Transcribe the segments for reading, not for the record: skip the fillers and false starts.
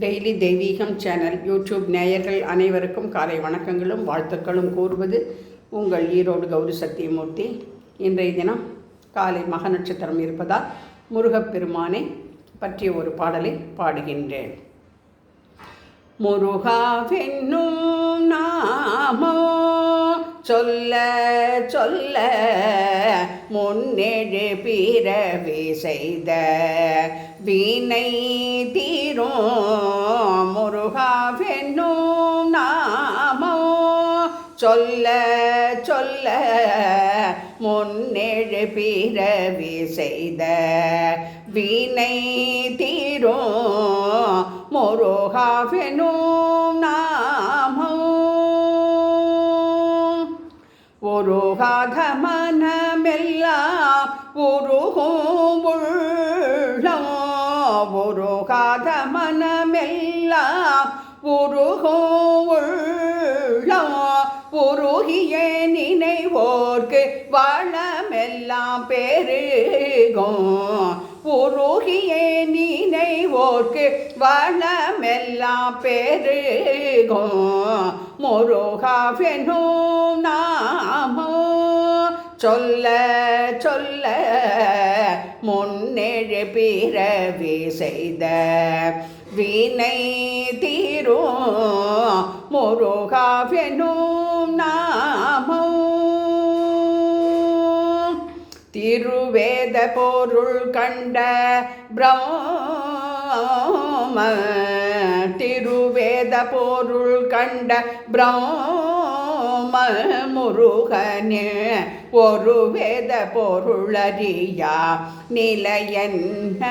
Daily தெய்வீகம் channel YouTube நேயர்கள் அனைவருக்கும் காலை வணக்கங்களும் வாழ்த்துக்களும் கூறுவது உங்கள் ஈரோடு கௌரி சத்தியமூர்த்தி. இன்றைய தினம் காலை மக நட்சத்திரம் இருப்பதால் முருகப்பெருமானை பற்றிய ஒரு பாடலை பாடுகின்றேன். முருகாவென்னும் நாமோ சொல்ல சொல்ல முன்னேழு பிறவி செய்த வீணை தீரும். முருகாவென்னும் நாமோ சொல்ல சொல்ல முன்னேழு பிறவி செய்த வீணை தீரும். முருகாவென்னும் நாமோ உருகாத மனமெல்லாம் உருகும் உள்ளம். உருகாத மனமெல்லாம் உருகும் உள்ளம். உருகிய நினைவோர்க்கு வளமெல்லாம் பெருகும். உருகிய நினைவோர்க்கு வளமெல்லாம் பெருகும். முருகாவென்னும் நாமோ சொல்ல சொல்ல முன்னேழு பிறவி செய்த வீணை தீரும். முருகாவென்னும் நாமோ திருவேத பொருள் கண்ட பிரம்ம. திருவேத பொருள் கண்ட பிரம்ம முருகனே ஒரு வேத பொருளறியா நிலையன்ன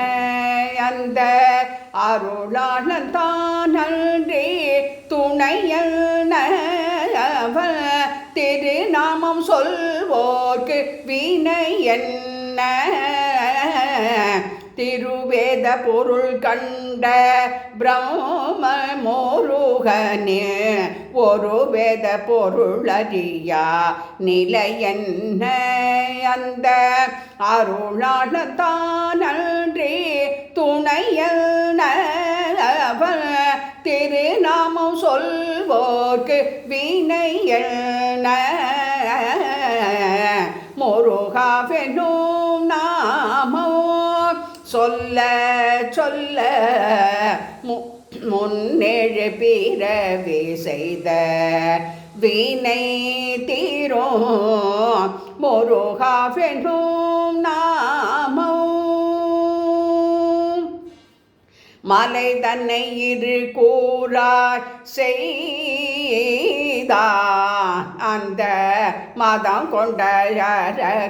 அந்த அருளாளன் தானன்றே துணையனவன். திருநாமம் சொல்வோர்க்கு வினை என்ன. திருவேத பொருள் கண்ட பிரம்ம முருகனே ஒரு வேத பொருளறியா நிலையன்ன அந்த அருளாளன் தானன்றே துணையனவன். திருநாமம் சொல்வோர்க்கு வினை என்ன. முருகாவென்னும் நாமோ சொல்ல சொல்ல முன்னேழு பிறவி செய்த வீணை தீரும். முருகாவென்னும் நாமோ மலை தன்னை இரு கூறாய் செய்தான் அந்த மதம் கொண்ட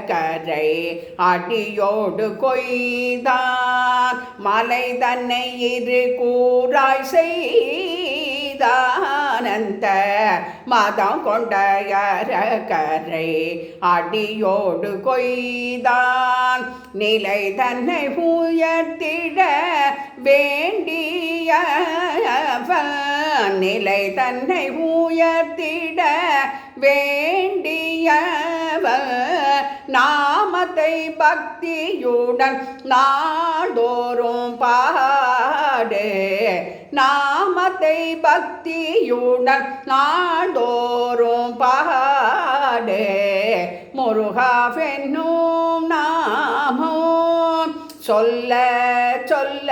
கரை அடியோடு கொய்தான். மலை தன்னை இரு கூறாய் செய்தான் அந்த மதம் கொண்ட கரை அடியோடு கொய்தான். நிலை தன்னை உயர்த்திட வேண்டிய நிலை தன்னை உயர்த்திட வேண்டியவ. நாமத்தை பக்தியுடன் நாடோறும் பாடு. நாமத்தை பக்தியுடன் நாடோறும் பாடு. முருகாவென்னும் நாமோ சொல்ல சொல்ல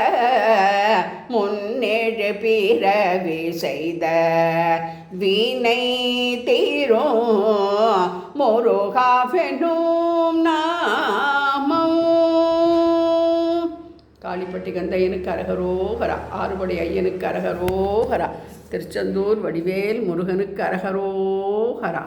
முன்னேழு பிறவி செய்த வீணை தீரும். முருகாவென்னும் நாமோ. காளிப்பட்டி கந்தையனுக்கு அரகரோகரா. ஆறுபடை ஐயனுக்கு அரகரோகரா. திருச்செந்தூர் வடிவேல் முருகனுக்கு அரகரோகரா.